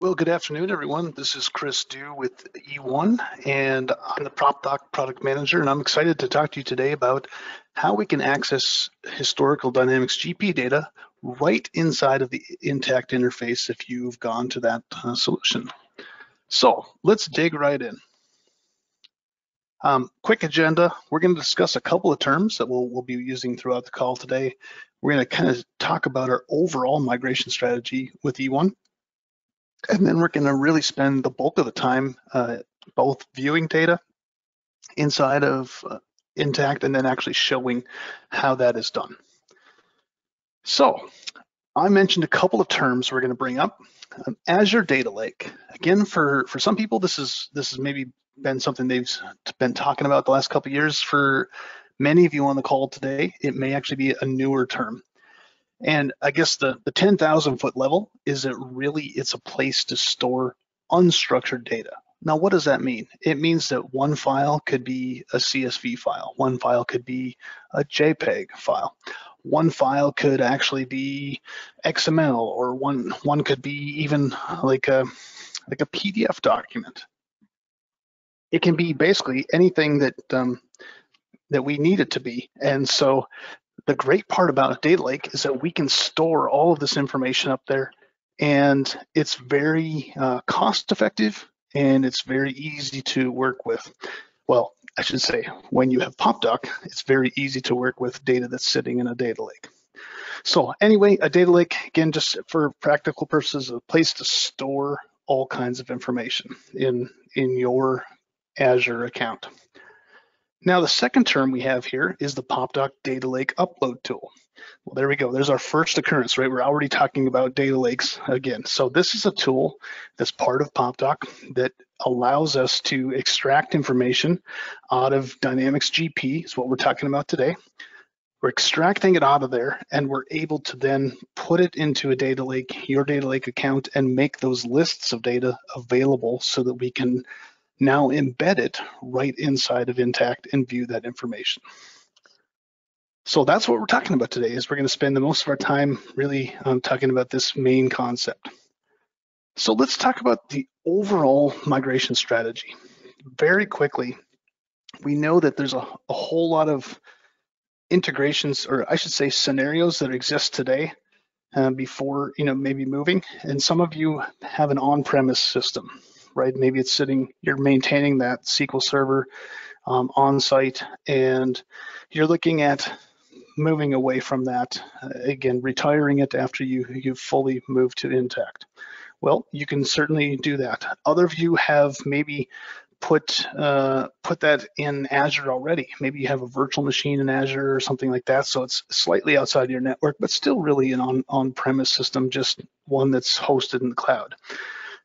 Well, good afternoon, everyone. This is Chris Dew with E1, and I'm the PopDock product manager, and I'm excited to talk to you today about how we can access historical dynamics GP data right inside of the Intacct interface if you've gone to that solution. So let's dig right in. Quick agenda. We're going to discuss a couple of terms that we'll be using throughout the call today. We're going to kind of talk about our overall migration strategy with E1. And then we're going to really spend the bulk of the time both viewing data inside of Intacct and then actually showing how that is done. So I mentioned a couple of terms we're going to bring up. Azure Data Lake. Again, for some people, this is maybe been something they've been talking about the last couple of years. For many of you on the call today, it may actually be a newer term. And I guess the 10,000 foot level is it's a place to store unstructured data. Now, what does that mean? It means that one file could be a CSV file. One file could be a JPEG file. One file could actually be XML, or one could be even like a PDF document. It can be basically anything that we need it to be. And so the great part about a data lake is that we can store all of this information up there, and it's very cost effective and it's very easy to work with. Well, I should say, when you have PopDock, it's very easy to work with data that's sitting in a data lake. So anyway, a data lake, again, just for practical purposes, a place to store all kinds of information in your Azure account. Now, the second term we have here is the PopDock Data Lake Upload Tool. Well, there we go. There's our first occurrence, right? We're already talking about data lakes again. So this is a tool that's part of PopDock that allows us to extract information out of Dynamics GP, is what we're talking about today. We're extracting it out of there, and we're able to then put it into a data lake, your data lake account, and make those lists of data available so that we can now embed it right inside of Intacct and view that information. So that's what we're talking about today, is we're going to spend the most of our time really talking about this main concept. So let's talk about the overall migration strategy. Very quickly, we know that there's a whole lot of integrations, or I should say scenarios, that exist today before maybe moving. And some of you have an on-premise system, right? Maybe it's you're maintaining that SQL Server on site, and you're looking at moving away from that, again, retiring it after you've fully moved to Intacct. Well, you can certainly do that. Other of you have maybe put that in Azure already. Maybe you have a virtual machine in Azure or something like that, so it's slightly outside your network, but still really an on-premise system, just one that's hosted in the cloud.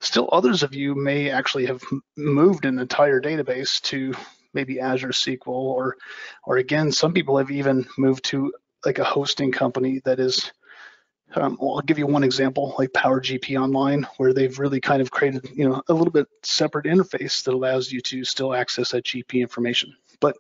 Still, others of you may actually have moved an entire database to maybe Azure SQL, or again, some people have even moved to like a hosting company that is, well, I'll give you one example, like PowerGP Online, where they've really kind of created, a little bit separate interface that allows you to still access that GP information. But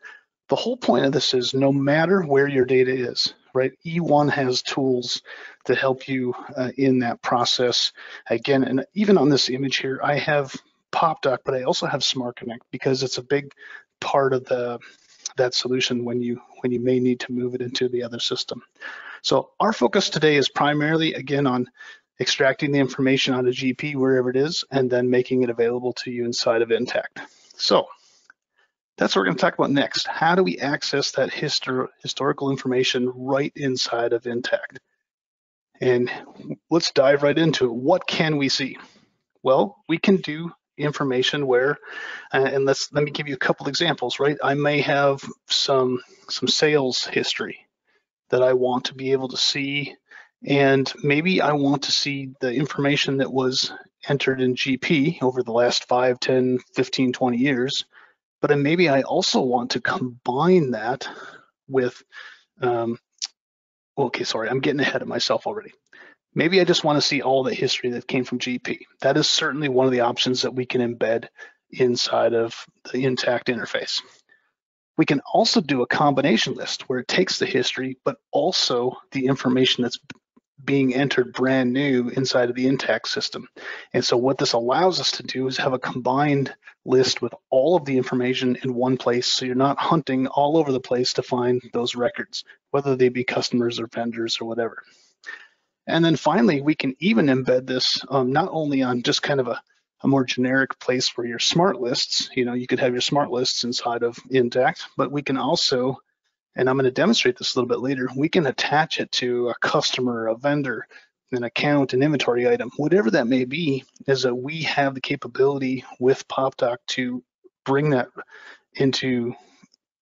the whole point of this is, no matter where your data is, right? E1 has tools to help you in that process. Again, and even on this image here, I have PopDock, but I also have Smart Connect, because it's a big part of that solution when you may need to move it into the other system. So our focus today is primarily, again, on extracting the information out of GP wherever it is, and then making it available to you inside of Intacct. So that's what we're going to talk about next. How do we access that historical information right inside of Intacct? And let's dive right into it. What can we see? Well, we can do information where, and let me give you a couple examples, right? I may have some sales history that I want to be able to see, and maybe I want to see the information that was entered in GP over the last 5, 10, 15, 20 years, but then maybe I also want to combine that with, okay, sorry, I'm getting ahead of myself already. Maybe I just want to see all the history that came from GP. That is certainly one of the options that we can embed inside of the Intacct interface. We can also do a combination list where it takes the history, but also the information that's being entered brand new inside of the Intacct system. And so what this allows us to do is have a combined list with all of the information in one place, so you're not hunting all over the place to find those records, whether they be customers or vendors or whatever. And then finally, we can even embed this not only on just kind of a more generic place for your smart lists. You could have your smart lists inside of Intacct, but we can also, and I'm going to demonstrate this a little bit later, we can attach it to a customer, a vendor, an account, an inventory item, whatever that may be, is that we have the capability with PopDock to bring that into,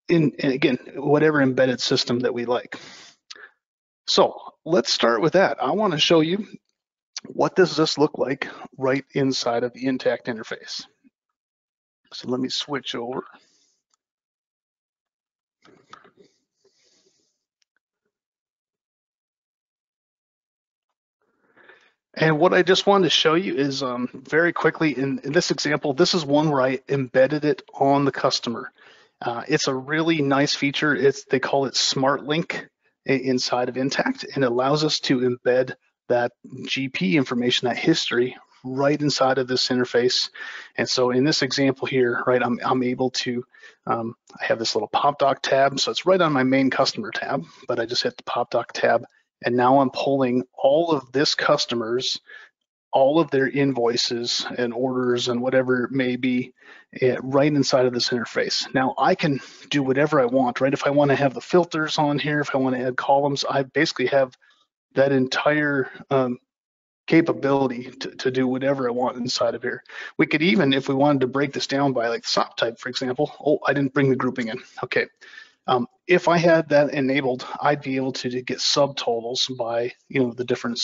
again, whatever embedded system that we like. So let's start with that. I want to show you what does this look like right inside of the Intacct interface. So let me switch over. And what I just wanted to show you is very quickly, in this example, this is one where I embedded it on the customer. It's a really nice feature. They call it Smart Link inside of Intacct, and it allows us to embed that GP information, that history, right inside of this interface. And so in this example here, right, I'm able to, I have this little PopDock tab, so it's right on my main customer tab, but I just hit the PopDock tab, and now I'm pulling all of this customers, all of their invoices and orders and whatever it may be right inside of this interface. Now I can do whatever I want, right? If I want to have the filters on here, if I want to add columns, I basically have that entire capability to do whatever I want inside of here. We could even, if we wanted to break this down by like SOP type, for example, oh, I didn't bring the grouping in. Okay. If I had that enabled, I'd be able to get subtotals by, the different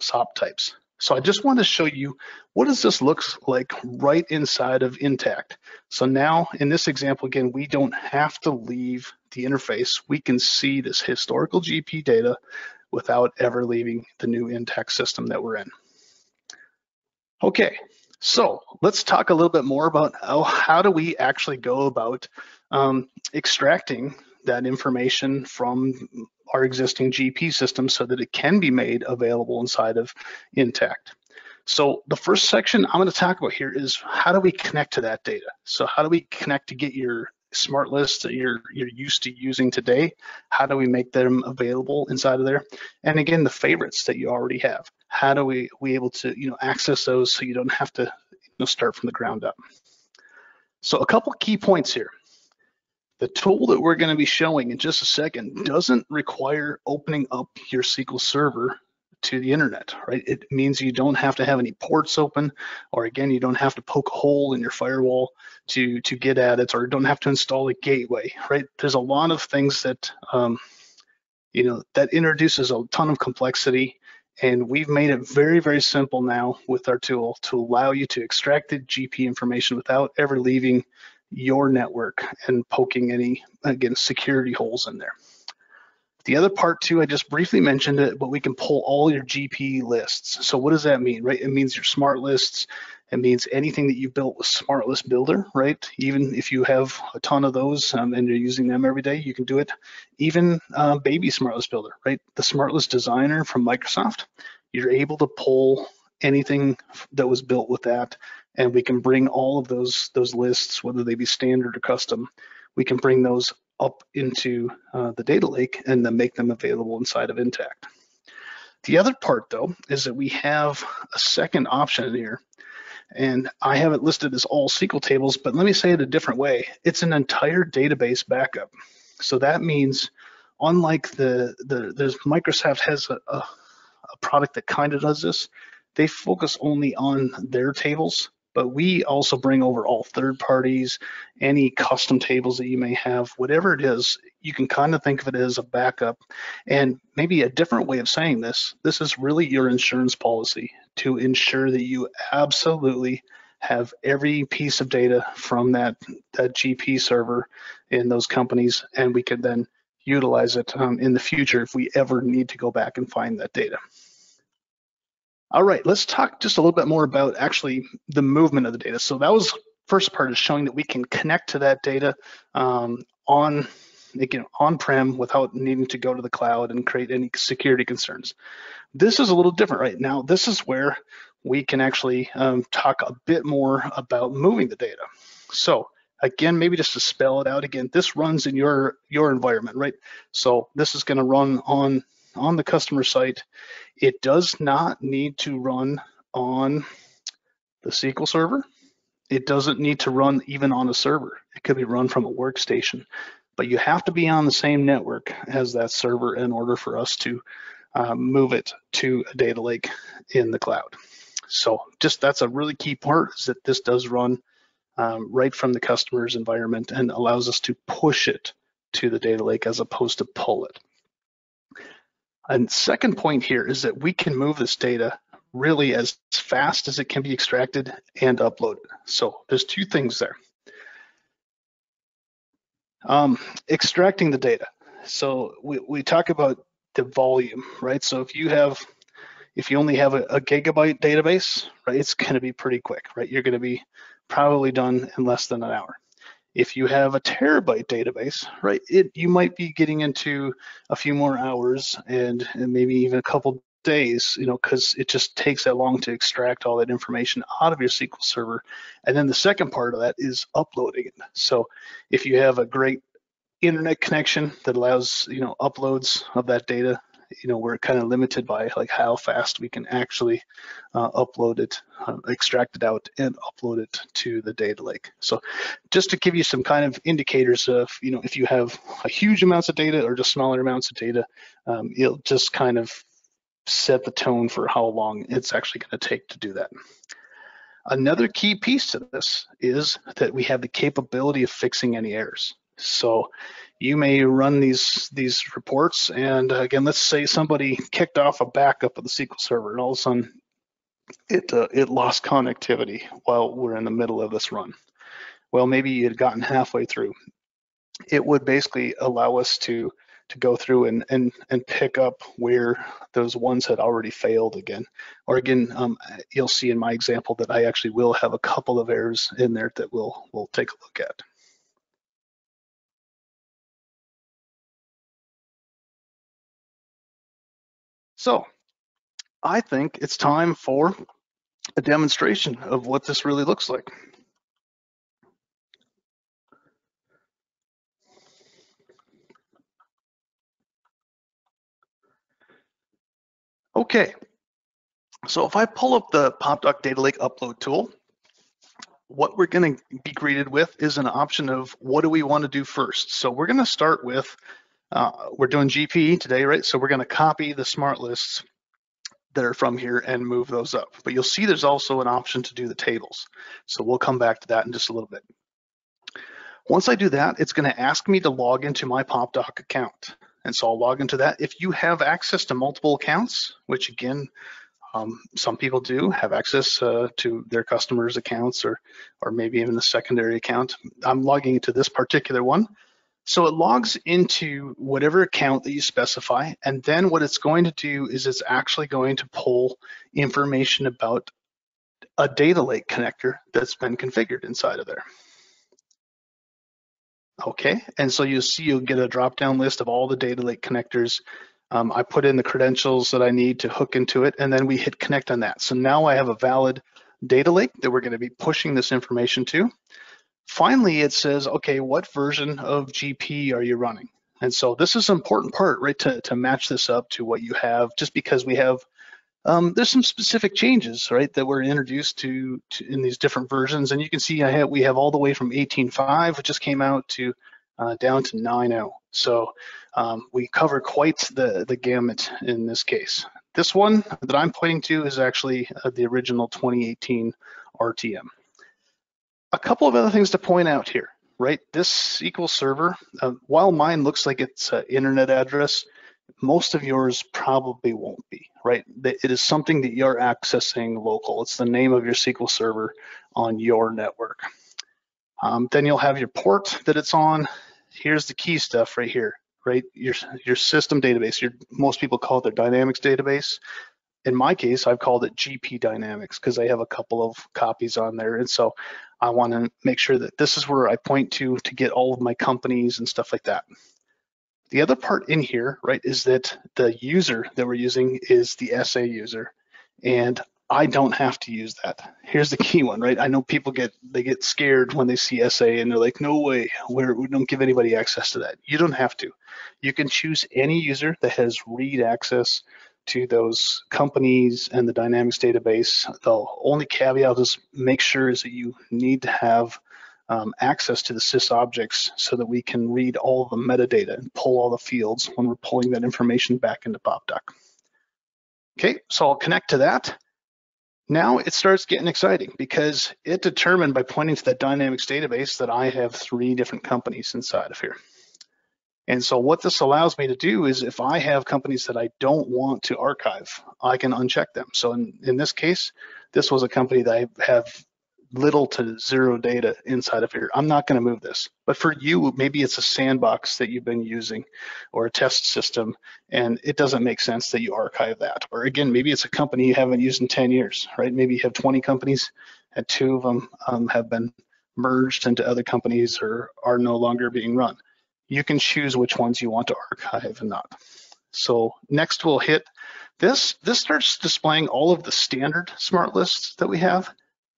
SOP types. So I just want to show you what does this look like right inside of Intacct. So now in this example, again, we don't have to leave the interface. We can see this historical GP data without ever leaving the new Intacct system that we're in. Okay, so let's talk a little bit more about how do we actually go about extracting that information from our existing GP system so that it can be made available inside of Intacct. So the first section I'm going to talk about here is how do we connect to that data? So how do we connect to get your smart lists that you're used to using today? How do we make them available inside of there? And again, the favorites that you already have. How do we able to access those so you don't have to start from the ground up? So a couple key points here. The tool that we're going to be showing in just a second doesn't require opening up your SQL Server to the internet, right? It means you don't have to have any ports open, or again, you don't have to poke a hole in your firewall to get at it, or don't have to install a gateway, right? There's a lot of things that that introduces a ton of complexity, and we've made it very, very simple now with our tool to allow you to extract the GP information without ever leaving your network and poking any, again, security holes in there. The other part too, I just briefly mentioned it, but we can pull all your GP lists. So what does that mean, right? It means your smart lists. It means anything that you built with Smart List Builder, right? Even if you have a ton of those and you're using them every day, you can do it. Even baby Smart List Builder, right? The Smart List Designer from Microsoft, you're able to pull anything that was built with that, and we can bring all of those lists, whether they be standard or custom, we can bring those up into the data lake and then make them available inside of Intacct. The other part though is that we have a second option here, and I have it listed as all SQL tables, but let me say it a different way. It's an entire database backup. So that means, unlike there's Microsoft has a product that kind of does this, they focus only on their tables, but we also bring over all third parties, any custom tables that you may have, whatever it is, you can kind of think of it as a backup. And maybe a different way of saying this is really your insurance policy to ensure that you absolutely have every piece of data from that GP server in those companies, and we could then utilize it in the future if we ever need to go back and find that data. All right, let's talk just a little bit more about actually the movement of the data. So that was first part, is showing that we can connect to that data on-prem without needing to go to the cloud and create any security concerns. This is a little different right now. This is where we can actually talk a bit more about moving the data. So again, maybe just to spell it out again, this runs in your environment, right? So this is going to run on the customer site. It does not need to run on the SQL server. It doesn't need to run even on a server. It could be run from a workstation, but you have to be on the same network as that server in order for us to move it to a data lake in the cloud. So just that's a really key part, is that this does run right from the customer's environment and allows us to push it to the data lake as opposed to pull it. And second point here is that we can move this data really as fast as it can be extracted and uploaded. So there's two things there. Extracting the data. So we talk about the volume, right? So if you only have a gigabyte database, right, it's going to be pretty quick, right? You're going to be probably done in less than an hour. If you have a terabyte database, right, you might be getting into a few more hours and maybe even a couple days, because it just takes that long to extract all that information out of your SQL server. And then the second part of that is uploading it. So if you have a great internet connection that allows, uploads of that data, we're kind of limited by like how fast we can actually upload it, extract it out, and upload it to the data lake. So just to give you some kind of indicators of, if you have a huge amounts of data or just smaller amounts of data, it'll just kind of set the tone for how long it's actually going to take to do that. Another key piece to this is that we have the capability of fixing any errors. So you may run these reports, and again, let's say somebody kicked off a backup of the SQL server, and all of a sudden it lost connectivity while we're in the middle of this run. Well, maybe you had gotten halfway through. It would basically allow us to go through and pick up where those ones had already failed again. Or again, you'll see in my example that I actually will have a couple of errors in there that we'll take a look at. So I think it's time for a demonstration of what this really looks like. Okay, so if I pull up the PopDock Data Lake upload tool, what we're going to be greeted with is an option of what do we want to do first. So we're going to start with, we're doing GP today, right? So we're going to copy the smart lists that are from here and move those up. But you'll see there's also an option to do the tables. So we'll come back to that in just a little bit. Once I do that, it's going to ask me to log into my PopDock account. And so I'll log into that. If you have access to multiple accounts, which again, some people do have access to their customers' accounts or maybe even a secondary account. I'm logging into this particular one. So it logs into whatever account that you specify, and then what it's going to do is it's actually going to pull information about a data lake connector that's been configured inside of there. Okay, and so you'll get a drop-down list of all the data lake connectors. I put in the credentials that I need to hook into it, and then we hit connect on that. So now I have a valid data lake that we're going to be pushing this information to. Finally, it says, okay, what version of GP are you running? And so this is an important part, right, to match this up to what you have, just because we have, there's some specific changes, right, that were introduced to in these different versions. And you can see we have all the way from 18.5, which just came out, to down to 9.0. So we cover quite the gamut in this case. This one that I'm pointing to is actually the original 2018 RTM. A couple of other things to point out here, right? This SQL server, while mine looks like it's an internet address, most of yours probably won't be, right? It is something that you're accessing local. It's the name of your SQL server on your network. Then you'll have your port that it's on. Here's the key stuff right here, right? Your system database. Most people call it their Dynamics database. In my case, I've called it GP Dynamics because I have a couple of copies on there. And so I want to make sure that this is where I point to get all of my companies and stuff like that. The other part in here, right, is that the user that we're using is the SA user, and I don't have to use that. Here's the key one, right? I know people get scared when they see SA and they're like, no way, we don't give anybody access to that. You don't have to. You can choose any user that has read access to those companies and the Dynamics database. The only caveat is make sure is that you need to have access to the sys objects so that we can read all the metadata and pull all the fields when we're pulling that information back into PopDock. Okay, so I'll connect to that. Now it starts getting exciting because it determined by pointing to that Dynamics database that I have 3 different companies inside of here. And so what this allows me to do is if I have companies that I don't want to archive, I can uncheck them. So in this case, this was a company that I have little to zero data inside of here. I'm not going to move this. But for you, maybe it's a sandbox that you've been using or a test system, and it doesn't make sense that you archive that. Or again, maybe it's a company you haven't used in 10 years, right? Maybe you have 20 companies and 2 of them have been merged into other companies or are no longer being run. You can choose which ones you want to archive and not. So next we'll hit this. This starts displaying all of the standard smart lists that we have,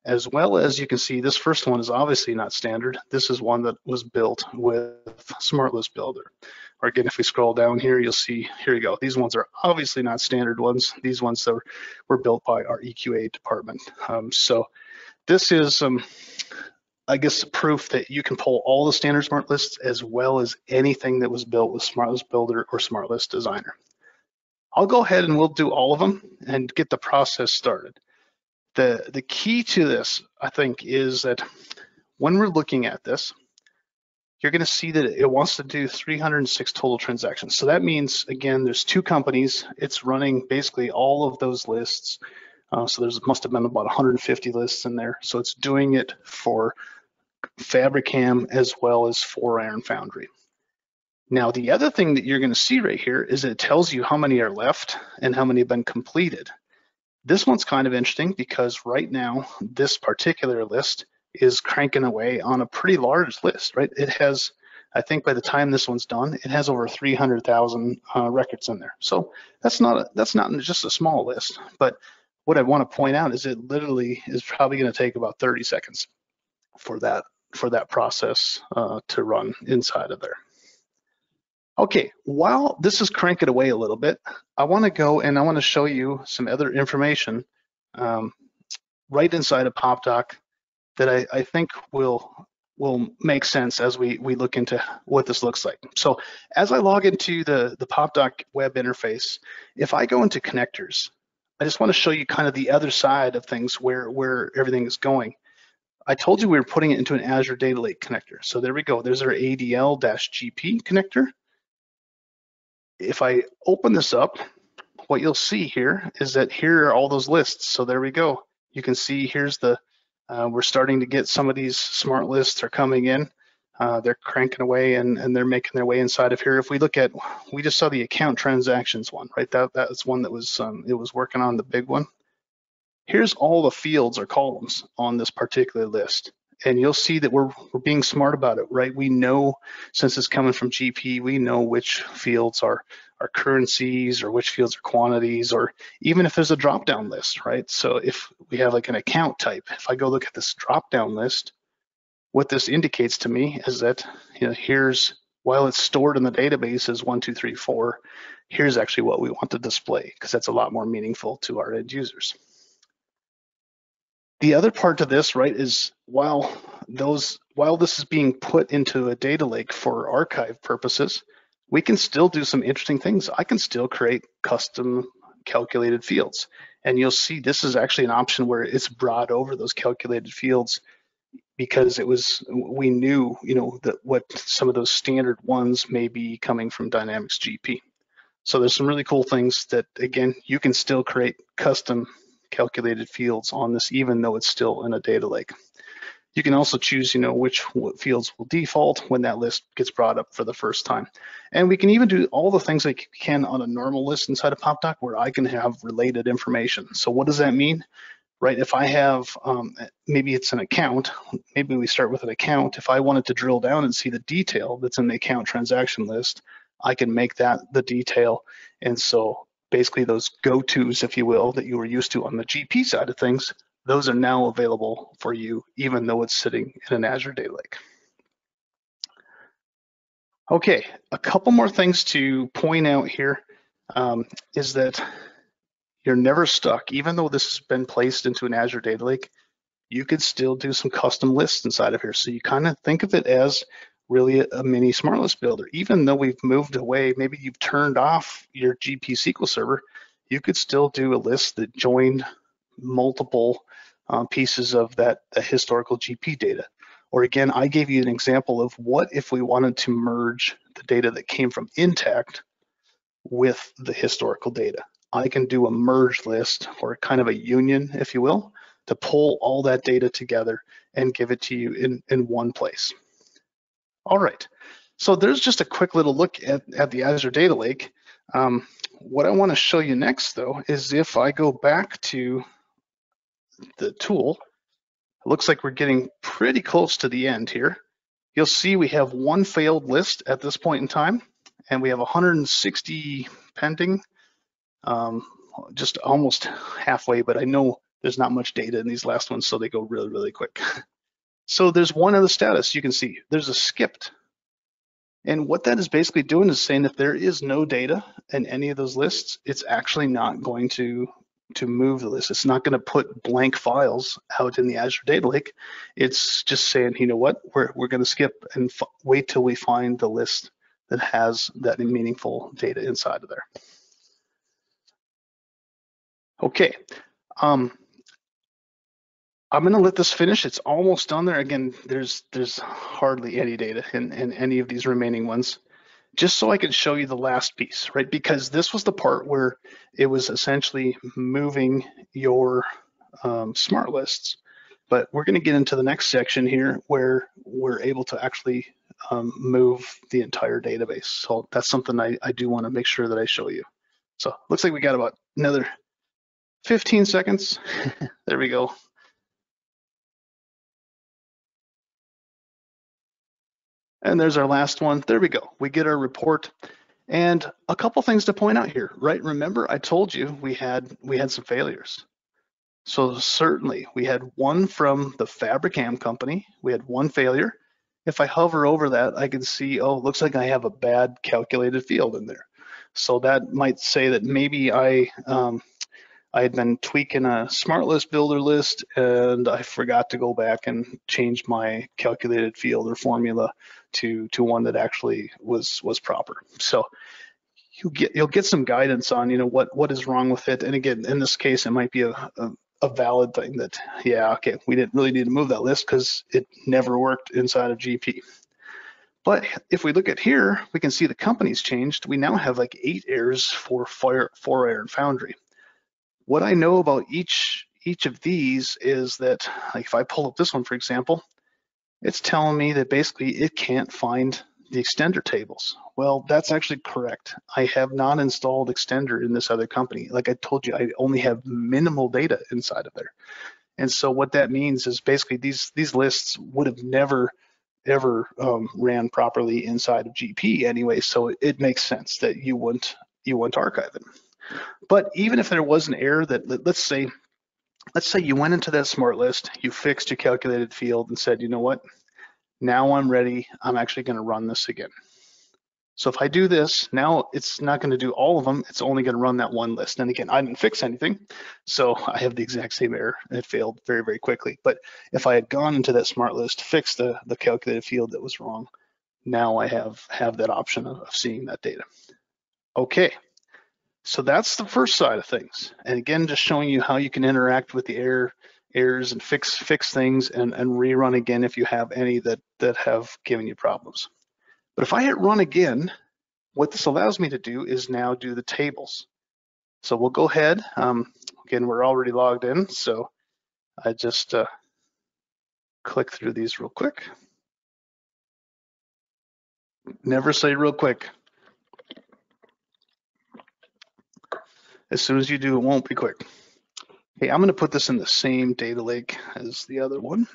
as well as you can see this first one is obviously not standard. This is one that was built with Smart List Builder. Or again, if we scroll down here, you'll see, here you go. These ones are obviously not standard ones. These ones that were built by our EQA department. So this is I guess proof that you can pull all the standard smart lists as well as anything that was built with Smart List Builder or Smart List Designer. I'll go ahead and we'll do all of them and get the process started. The key to this, I think, is that when we're looking at this, you're going to see that it wants to do 306 total transactions. So that means, again, there's 2 companies. It's running basically all of those lists. So there's must have been about 150 lists in there. So it's doing it for Fabricam as well as for Iron Foundry. Now, the other thing that you're going to see right here is it tells you how many are left and how many have been completed. This one's kind of interesting because right now, this particular list is cranking away on a pretty large list, right? It has, I think by the time this one's done, it has over 300,000 records in there. So that's not just a small list, but what I want to point out is it literally is probably going to take about 30 seconds for that process to run inside of there. Okay, while this is cranking away a little bit, I want to go and I want to show you some other information right inside of PopDock that I think will make sense as we look into what this looks like. So as I log into the PopDock web interface, if I go into connectors, I just want to show you kind of the other side of things where everything is going. I told you we were putting it into an Azure Data Lake connector. So there we go. There's our ADL-GP connector. If I open this up, what you'll see here is that here are all those lists. So there we go. You can see here's we're starting to get some of these smart lists are coming in. They're cranking away and they're making their way inside of here. If we look at, we just saw the account transactions one, right? That's one that was, it was working on the big one. Here's all the fields or columns on this particular list. And you'll see that we're being smart about it, right? We know, since it's coming from GP, we know which fields are currencies or which fields are quantities, or even if there's a drop-down list, right? So if we have like an account type, if I go look at this drop-down list, what this indicates to me is that, here's, while it's stored in the database as 1, 2, 3, 4, here's actually what we want to display, because that's a lot more meaningful to our end users. The other part of this, right, is while this is being put into a data lake for archive purposes, we can still do some interesting things. I can still create custom calculated fields. And you'll see this is actually an option where it's brought over those calculated fields because we knew, that what some of those standard ones may be coming from Dynamics GP. So there's some really cool things that, again, you can still create custom calculated fields on this, even though it's still in a data lake. You can also choose, what fields will default when that list gets brought up for the first time. And we can even do all the things like you can on a normal list inside of PopDock where I can have related information. So what does that mean? Right, if I have, maybe it's an account, maybe we start with an account. If I wanted to drill down and see the detail that's in the account transaction list, I can make that the detail. And so basically those go-tos, if you will, that you were used to on the GP side of things, those are now available for you, even though it's sitting in an Azure Data Lake. Okay, a couple more things to point out here is that you're never stuck. Even though this has been placed into an Azure Data Lake, you could still do some custom lists inside of here. So you kind of think of it as really a mini smart list builder. Even though we've moved away, maybe you've turned off your GP SQL Server, you could still do a list that joined multiple pieces of that historical GP data. Or again, I gave you an example of what if we wanted to merge the data that came from Intacct with the historical data. I can do a merge list or kind of a union, if you will, to pull all that data together and give it to you in one place. All right, so there's just a quick little look at the Azure Data Lake. What I want to show you next, though, is if I go back to the tool, it looks like we're getting pretty close to the end here. You'll see we have one failed list at this point in time, and we have 160 pending, just almost halfway, but I know there's not much data in these last ones, so they go really, really quick. So there's one of the status you can see. There's a skipped. And what that is basically doing is saying if there is no data in any of those lists, it's actually not going to move the list. It's not going to put blank files out in the Azure Data Lake. It's just saying, you know what, we're going to skip and wait till we find the list that has that meaningful data inside of there. Okay, I'm going to let this finish. It's almost done there. Again, there's hardly any data in any of these remaining ones, just so I can show you the last piece, right? Because this was the part where it was essentially moving your smart lists. But we're going to get into the next section here where we're able to actually move the entire database. So that's something I do want to make sure that I show you. So looks like we got about another 15 seconds. There we go. And there's our last one. There we go. We get our report. And a couple things to point out here, right? Remember, I told you we had some failures. So certainly we had one from the Fabricam company. We had one failure. If I hover over that, I can see, oh, looks like I have a bad calculated field in there. So that might say that maybe I had been tweaking a smart list builder list and I forgot to go back and change my calculated field or formula to one that actually was proper. So you'll get some guidance on, you know, what is wrong with it. And again, in this case, it might be a valid thing that, yeah, okay, we didn't really need to move that list because it never worked inside of GP. But if we look at here, we can see the company's changed. We now have like 8 errors for 4 and Foundry. What I know about each of these is that, like if I pull up this one, for example, it's telling me that basically it can't find the extender tables. Well, that's actually correct. I have not installed extender in this other company. Like I told you, I only have minimal data inside of there. And so what that means is basically these lists would have never ever ran properly inside of GP anyway. So it makes sense that you wouldn't archive it. But even if there was an error that, let's say you went into that smart list, you fixed your calculated field and said, you know what, now I'm ready, I'm actually going to run this again. So if I do this, now it's not going to do all of them, it's only going to run that one list. And again, I didn't fix anything, so I have the exact same error. It failed very, very quickly. But if I had gone into that smart list, fixed the calculated field that was wrong, now I have that option of seeing that data. Okay. So that's the first side of things. And again, just showing you how you can interact with the errors and fix things and rerun again if you have any that have given you problems. But if I hit run again, what this allows me to do is now do the tables. So we'll go ahead. Again, we're already logged in, so I just click through these real quick. Never say real quick. As soon as you do, it won't be quick. Okay, I'm going to put this in the same data lake as the other one.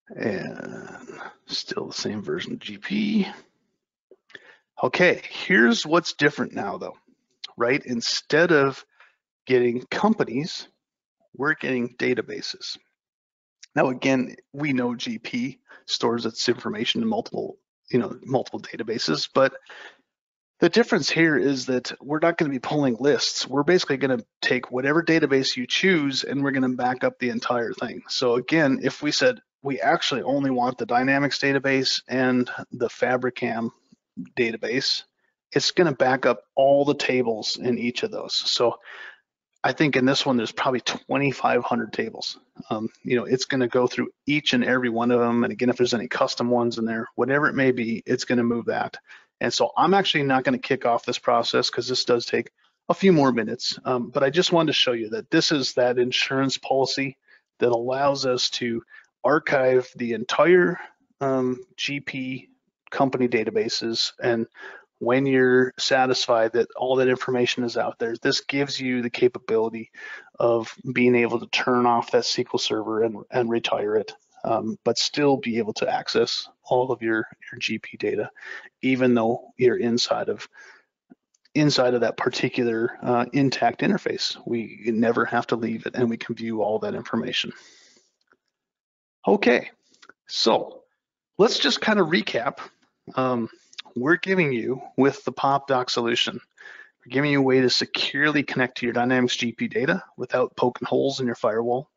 And still the same version of GP. Okay, here's what's different now though, right? Instead of getting companies, we're getting databases. Now, again, we know GP stores its information in multiple databases, but the difference here is that we're not going to be pulling lists. We're basically going to take whatever database you choose and we're going to back up the entire thing. So again, if we said we actually only want the Dynamics database and the Fabricam database, it's going to back up all the tables in each of those. So I think in this one, there's probably 2,500 tables. It's going to go through each and every one of them. And again, if there's any custom ones in there, whatever it may be, it's going to move that. And so I'm actually not going to kick off this process because this does take a few more minutes. But I just wanted to show you that this is that insurance policy that allows us to archive the entire GP company databases. And when you're satisfied that all that information is out there, this gives you the capability of being able to turn off that SQL Server and retire it, but still be able to access all of your GP data, even though you're inside of that particular Intacct interface. We never have to leave it, and we can view all that information. Okay, so let's just kind of recap. We're giving you, with the PopDock solution, we're giving you a way to securely connect to your Dynamics GP data without poking holes in your firewall.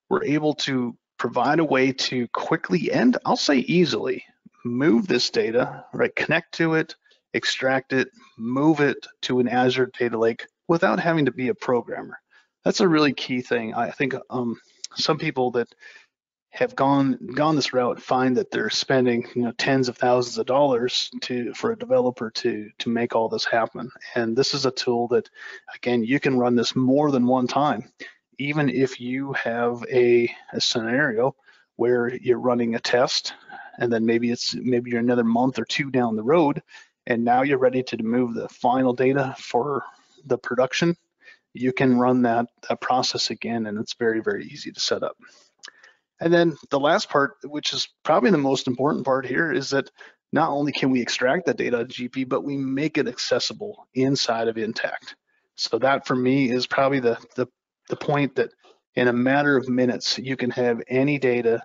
We're able to provide a way to quickly and I'll say easily move this data, right? Connect to it, extract it, move it to an Azure Data Lake without having to be a programmer. That's a really key thing. I think some people that have gone this route find that they're spending tens of thousands of dollars for a developer to make all this happen. And this is a tool that, again, you can run this more than one time, even if you have a scenario where you're running a test, and then maybe you're another month or two down the road, and now you're ready to move the final data for the production. You can run that process again, and it's very, very easy to set up. And then the last part, which is probably the most important part here, is that not only can we extract that data out of GP, but we make it accessible inside of Intacct. So that for me is probably the point that in a matter of minutes, you can have any data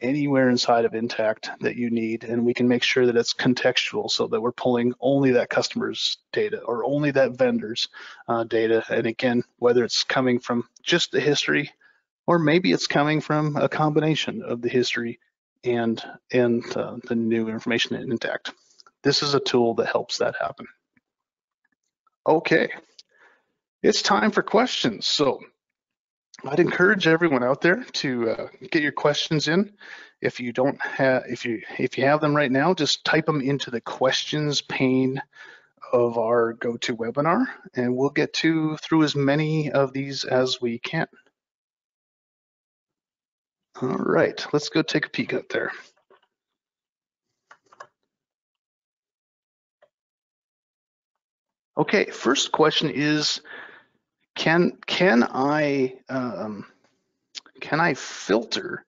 anywhere inside of Intacct that you need, and we can make sure that it's contextual so that we're pulling only that customer's data or only that vendor's data. And again, whether it's coming from just the history, or maybe it's coming from a combination of the history and the new information in Intacct. This is a tool that helps that happen. Okay, it's time for questions. So I'd encourage everyone out there to get your questions in. If you don't have, if you have them right now, just type them into the questions pane of our GoToWebinar, and we'll get through as many of these as we can. All right, let's go take a peek out there. Okay, first question is, can I filter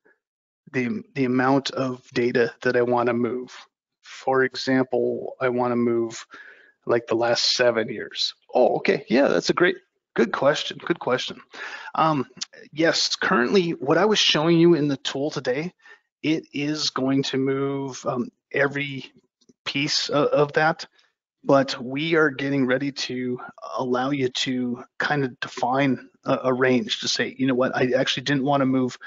the amount of data that I want to move? For example, I want to move like the last 7 years. Oh, okay, yeah, that's a good question. Good question. Yes, currently what I was showing you in the tool today, it is going to move every piece of that, but we are getting ready to allow you to kind of define a range to say, you know what, I actually didn't want to move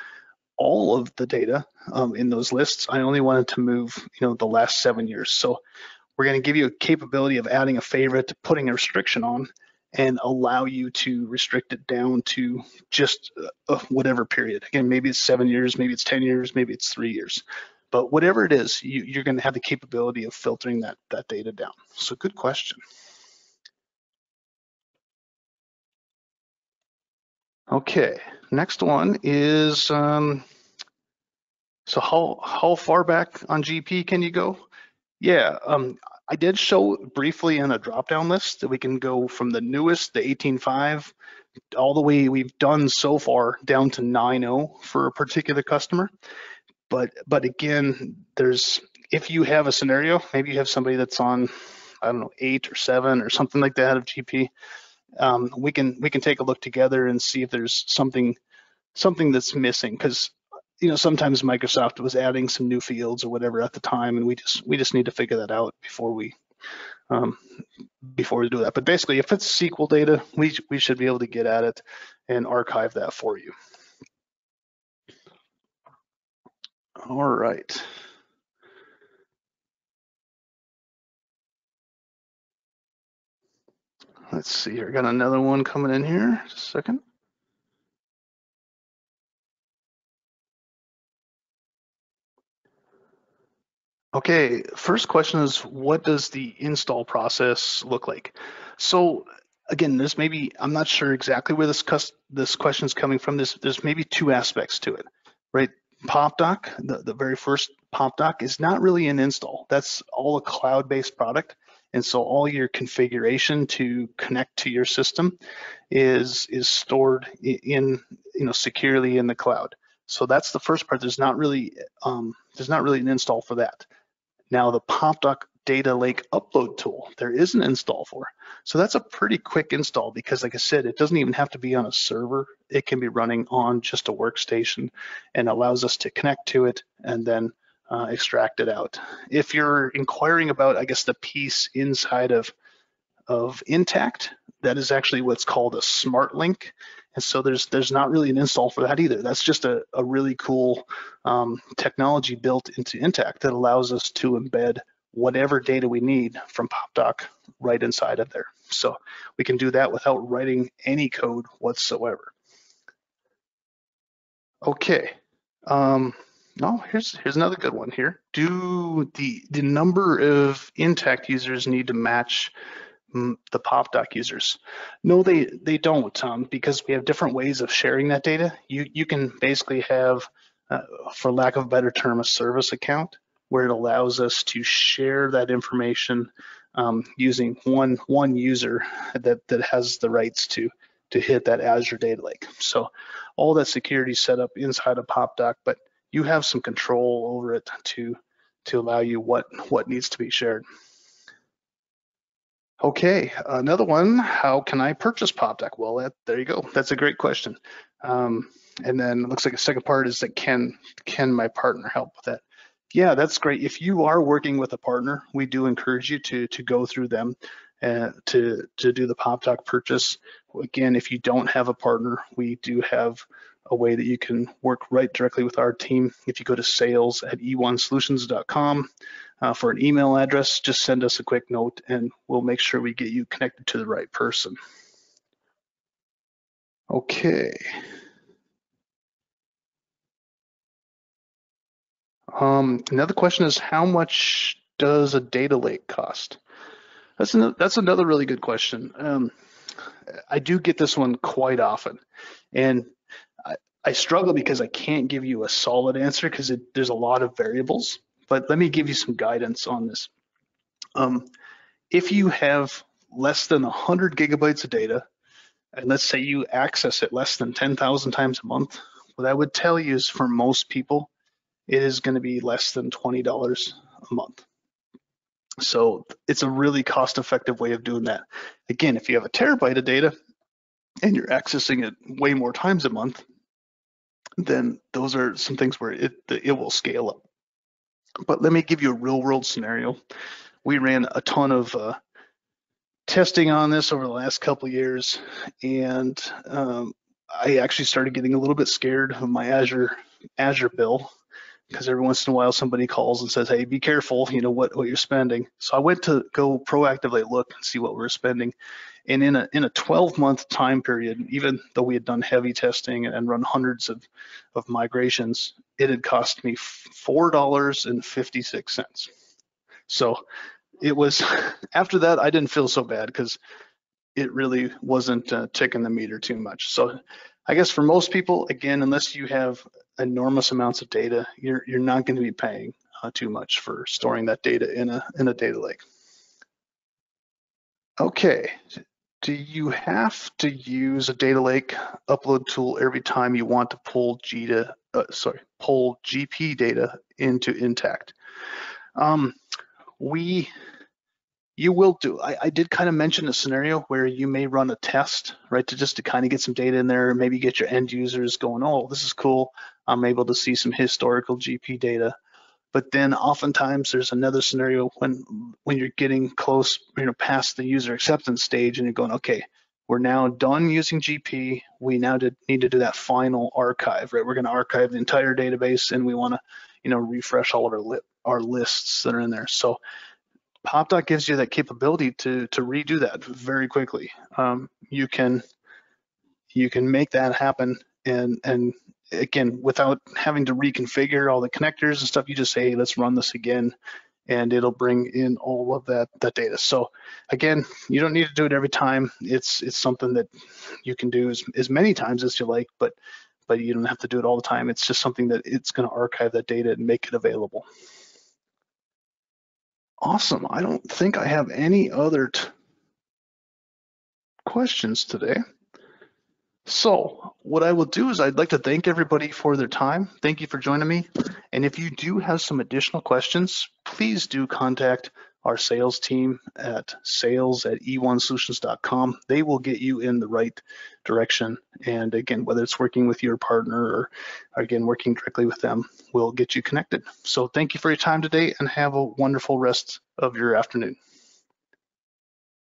all of the data in those lists. I only wanted to move, the last 7 years. So we're going to give you a capability of adding a favorite, putting a restriction on, and allow you to restrict it down to just whatever period. Again, maybe it's 7 years, maybe it's 10 years, maybe it's 3 years. But whatever it is, you're going to have the capability of filtering that data down. So good question. Okay, next one is, so how far back on GP can you go? Yeah, I did show briefly in a drop-down list that we can go from the newest, the 18.5, all the way we've done so far down to 9.0 for a particular customer. But again, if you have a scenario, maybe you have somebody that's on, I don't know, 8 or 7 or something like that of GP. We can take a look together and see if there's something that's missing, because sometimes Microsoft was adding some new fields or whatever at the time, and we just need to figure that out before we do that. But basically, if it's SQL data, we should be able to get at it and archive that for you. All right. Let's see here. Got another one coming in here. Just a second. Okay, first question is, what does the install process look like? So again, there's maybe, I'm not sure exactly where this question is coming from. There's maybe 2 aspects to it, right? PopDock, the very first PopDock, is not really an install. That's all a cloud-based product. And so all your configuration to connect to your system is stored in, securely in the cloud. So that's the first part. There's not really an install for that. Now the PopDock Data Lake upload tool, there is an install for. So that's a pretty quick install, because like I said, it doesn't even have to be on a server. It can be running on just a workstation and allows us to connect to it and then extract it out. If you're inquiring about, I guess, the piece inside of Intacct, that is actually what's called a smart link. And so there's not really an install for that either. That's just a really cool technology built into Intacct that allows us to embed whatever data we need from PopDock right inside of there. So we can do that without writing any code whatsoever. Okay. Here's another good one here. Do the number of Intacct users need to match the PopDock users? No, they don't, because we have different ways of sharing that data. You can basically have, for lack of a better term, a service account where it allows us to share that information using one user that has the rights to hit that Azure Data Lake. So all that security is set up inside of PopDock, but you have some control over it to allow you what needs to be shared. Okay, another one, how can I purchase PopDock? Well, there you go. That's a great question. And then it looks like the second part is that can my partner help with that? Yeah, that's great. If you are working with a partner, we do encourage you to go through them to do the PopDock purchase. Again, if you don't have a partner, we do have a way that you can work right directly with our team. If you go to sales@e1solutions.com for an email address, just send us a quick note and we'll make sure we get you connected to the right person. Okay. Another question is, how much does a data lake cost? That's another really good question. I do get this one quite often, and I struggle because I can't give you a solid answer because there's a lot of variables, but let me give you some guidance on this. If you have less than 100 gigabytes of data, and let's say you access it less than 10,000 times a month, what I would tell you is, for most people, it is going to be less than $20 a month. So it's a really cost-effective way of doing that. Again, if you have a terabyte of data and you're accessing it way more times a month, then those are some things where it will scale up. But let me give you a real-world scenario. We ran a ton of testing on this over the last couple of years, and I actually started getting a little bit scared of my Azure bill, because every once in a while somebody calls and says, hey, be careful, what you're spending. So I went to go proactively look and see what we were spending. And in a 12-month time period, even though we had done heavy testing and run hundreds of migrations, it had cost me $4.56. So it was, after that, I didn't feel so bad because it really wasn't ticking the meter too much. So I guess for most people, again, unless you have enormous amounts of data, you're not going to be paying too much for storing that data in a data lake. Okay, Do you have to use a data lake upload tool every time you want to pull pull GP data into Intacct? You will do. I did kind of mention a scenario where you may run a test, right, to kind of get some data in there, maybe get your end users going, oh, this is cool. I'm able to see some historical GP data. But then oftentimes there's another scenario when you're getting close, past the user acceptance stage, and you're going, okay, we're now done using GP. We now need to do that final archive, right? We're going to archive the entire database, and we want to, refresh all of our lists that are in there. So PopDock gives you that capability to redo that very quickly. You can make that happen, and again, without having to reconfigure all the connectors and stuff, you just say, hey, let's run this again, and it'll bring in all of that data. So again, you don't need to do it every time. It's something that you can do as many times as you like, but you don't have to do it all the time. It's just something that it's going to archive that data and make it available. Awesome. I don't think I have any other questions today. So what I will do is I'd like to thank everybody for their time. Thank you for joining me. And if you do have some additional questions, please do contact our sales team at sales@e1solutions.com. They will get you in the right direction. And again, whether it's working with your partner or again, working directly with them, we'll get you connected. So thank you for your time today and have a wonderful rest of your afternoon.